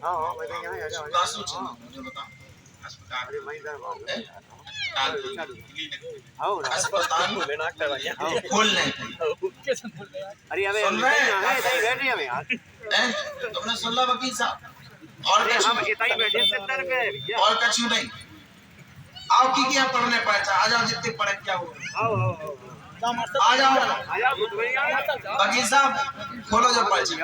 हाँ मैं यहाँ आ जाओ। तासु चलो मुझे बताओ अस्पताल अरे मैं इधर आओ। अस्पताल में ना करवाइए खोल नहीं अरे अबे सुन रहे हैं है इधर बैठ रहे हैं यार। तुमने सुन ला वकील साहब और अरे हम कछु इतना ही बैठे 70 रुपए भैया। और कछु नहीं आओ की क्या पढ़ने पड़ता आ जाओ जितने पढ़े क्या हो आओ आओ आ जाओ आ जाओ वकील साहब खोलो जो पर्ची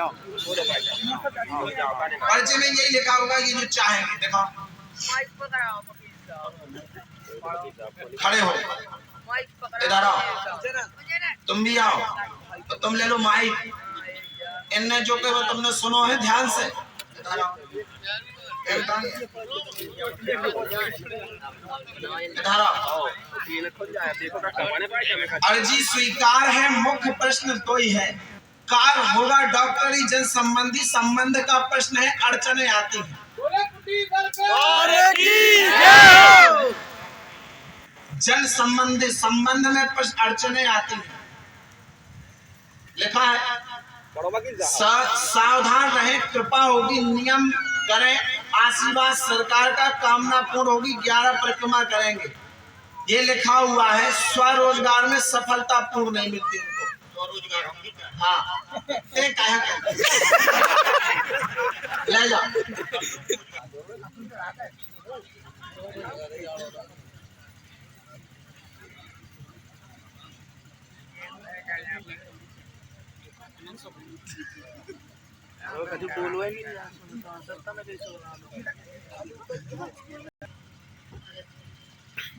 पर्चे में यही लिखा होगा कि जो चाहेंगे देखो खड़े हो इधर आओ तुम भी आओ तो तुम ले लो माइक इनने जो कहो तुमने सुनो है ध्यान से इधर आओ अर्जी स्वीकार है मुख्य प्रश्न तो ही है कार होगा डॉक्टरी जन संबंधी संबंध का प्रश्न है अड़चने आती हैं जन संबंधी संबंध में प्रश्न अड़चने आती हैं लिखा है सावधान रहे कृपा होगी नियम करें आशीर्वाद सरकार का कामना पूर्ण होगी 11 परिक्रमा करेंगे ये लिखा हुआ है स्वरोजगार में सफलता पूर्ण नहीं मिलती उनको स्वरोजगार हाँ ले जाओ कभी बोलो है नहीं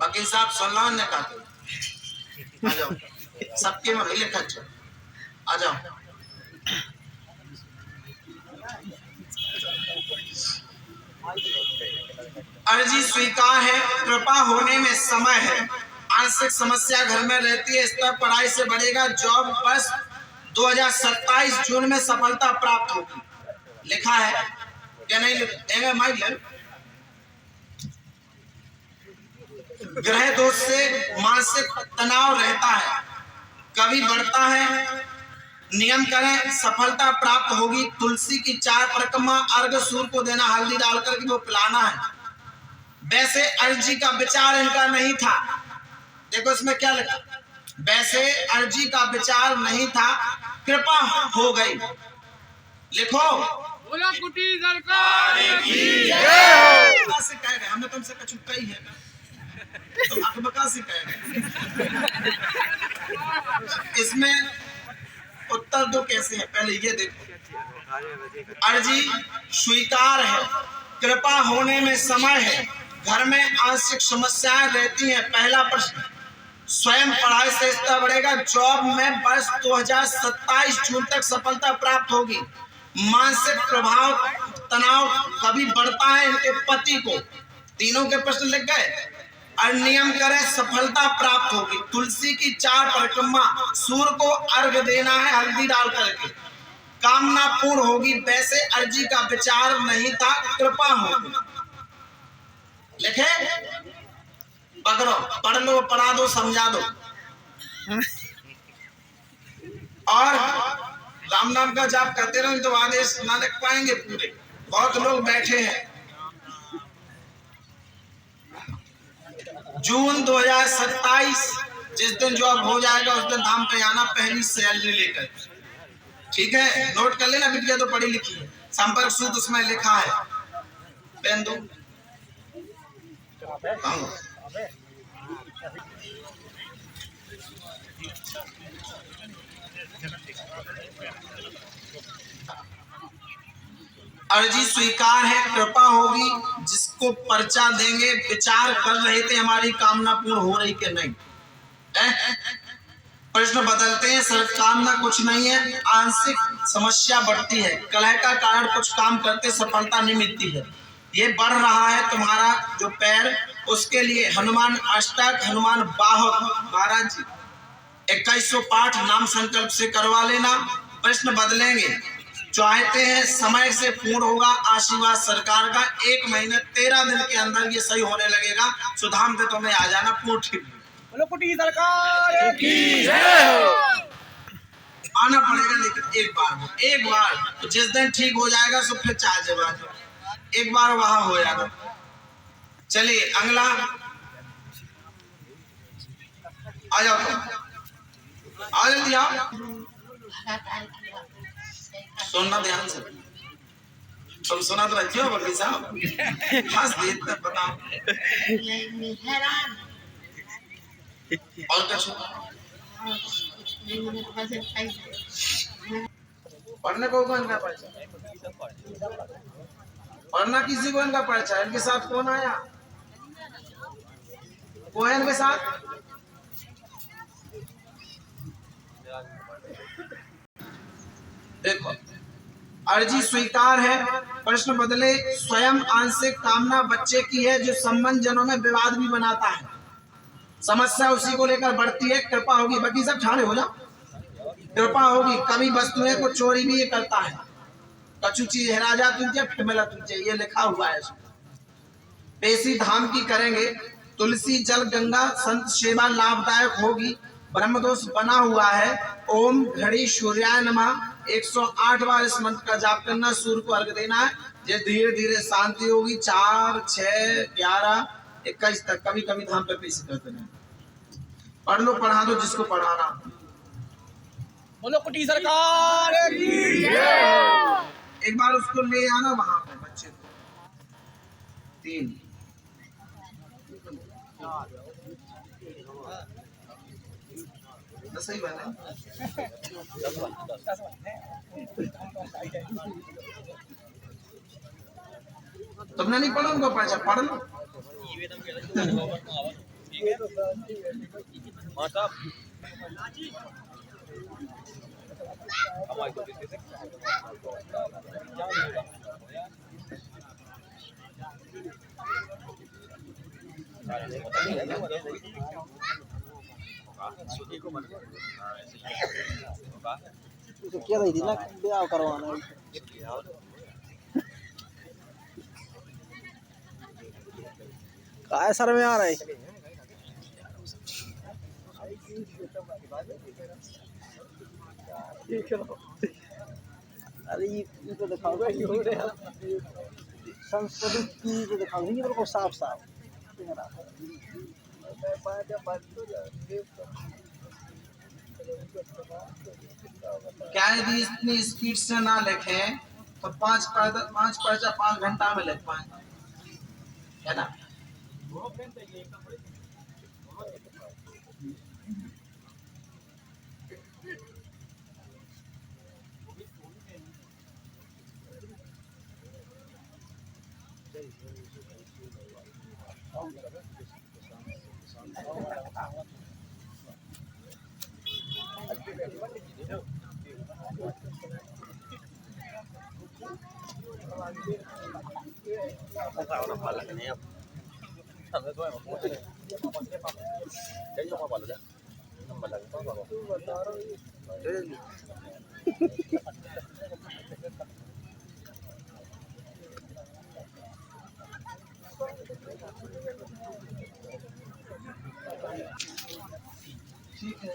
वकील साहब सुन ने कहा आ जाओ सबके में लिखा चलो आ जाओ अर्जी स्वीकार है कृपा होने में समय है आंशिक समस्या घर में रहती है स्तर पढ़ाई से बढ़ेगा जॉब बस 2027 जून में सफलता प्राप्त होगी लिखा है क्या नहीं लिखा माइक ग्रह दोष से मानसिक तनाव रहता है कभी बढ़ता है नियम करें सफलता प्राप्त होगी तुलसी की 4 परिक्रमा अर्घ सूर्य को देना हल्दी डालकर के वो पिलाना है वैसे अर्जी का विचार इनका नहीं था देखो इसमें क्या लिखा वैसे अर्जी का विचार नहीं था कृपा हो गई लिखो बोला कुटी सरकार की जय से कह रहे हमने तुमसे कुछ कही है तो अकबका से कह रहे इसमें उत्तर दो कैसे है पहले ये देखो अर्जी स्वीकार है कृपा होने में समय है घर में आंशिक समस्याएं रहती हैं पहला प्रश्न स्वयं पढ़ाई से स्तर बढ़ेगा जॉब में वर्ष 2027 जून तक सफलता प्राप्त होगी मानसिक प्रभाव तनाव कभी बढ़ता है इनके पति को तीनों के प्रश्न लिख गए और नियम करें सफलता प्राप्त होगी तुलसी की 4 परिक्रमा सूर्य को अर्घ देना है हल्दी डाल करके कामना पूर्ण होगी वैसे अर्जी का विचार नहीं था कृपा होगी लिखे पकड़ो पढ़ लो पढ़ा दो समझा दो और राम नाम का जाप करते रहो तो आदेश ना लिख पाएंगे पूरे बहुत लोग बैठे हैं जून 2027 जिस दिन जॉब हो जाएगा उस दिन धाम पे आना पहली सैलरी लेकर ठीक है नोट कर लेना बिटिया तो पढ़ी लिखी है संपर्क सूत्र उसमें लिखा है पेन दो अर्जी स्वीकार है कृपा होगी जिसको पर्चा देंगे विचार कर रहे थे हमारी कामना पूर्ण हो रही कि नहीं प्रश्न बदलते हैं सर कामना कुछ नहीं है आंशिक समस्या बढ़ती है कलह का कारण कुछ काम करते सफलता नहीं मिलती है ये बढ़ रहा है तुम्हारा जो पैर उसके लिए हनुमान अष्टक हनुमान बाहक महाराज जी 2100 पाठ नाम संकल्प से करवा लेना प्रश्न बदलेंगे चाहते हैं समय से पूर्ण होगा आशीर्वाद सरकार का 1 महीने 13 दिन के अंदर ये सही होने लगेगा सुधाम पे तुम्हें आ जाना पूर्ण ठीक सरकार की आना पड़ेगा लेकिन एक बार तो जिस दिन ठीक हो जाएगा सो फिर चार्ज एक बार वहां हो यार। चलिए अगला आ जाओ, आ जल्दी आओ, सुनना ध्यान से। तुम सुना तो रखियो वकील साहब, हंस देते बताओ। और कुछ पढ़ने को कौन का परिचय, पढ़ना किसी को इनका परिचय। इनके साथ कौन आया, कौन है इनके साथ? देखो अर्जी स्वीकार है, प्रश्न बदले। स्वयं आंशिक कामना बच्चे की है जो संबंध जनों में विवाद भी बनाता है, समस्या उसी को लेकर बढ़ती है। कृपा होगी, बाकी सब ठाणे हो जाओ। कृपा होगी, कभी वस्तुएं को चोरी भी ये करता है। कछु चीज है राजा तुझे फिर मिला तुझे, ये लिखा हुआ है। पेशी धाम की करेंगे, तुलसी जल गंगा संत सेवा लाभदायक होगी। ब्रह्मदोष बना हुआ है। ओम घड़ी सूर्याय नमः 108 बार इस मंत्र का जाप करना, सूर्य को अर्घ देना है। ये धीरे धीरे शांति होगी। 4, 6, 11, 21 तक कभी कभी धाम पे पेशी करते हैं। पढ़ लो, पढ़ा दो जिसको पढ़ाना। बोलो कुटी सरकार की एक बार उसको ले आना वहां पे बच्चे को। 3 सही बात है। तुमने नहीं पढ़ा उनको परिचय, पढ़ लो। तो क्या रही थी ना ब्याह करवाना काय सर में आ रहा है। अरे ये तो दिखाओ संस्कृति की तो दिखाओ बिल्कुल साफ साफ। क्या यदि इतनी स्पीड से ना लिखें तो 5 पर्चा 5 घंटा में लिख पाएंगे, है ना? ठीक है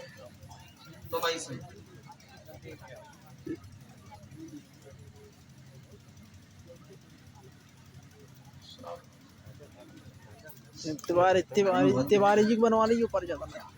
तो भाई से तिवारी जी बनवा लीजिए ऊपर जाता है।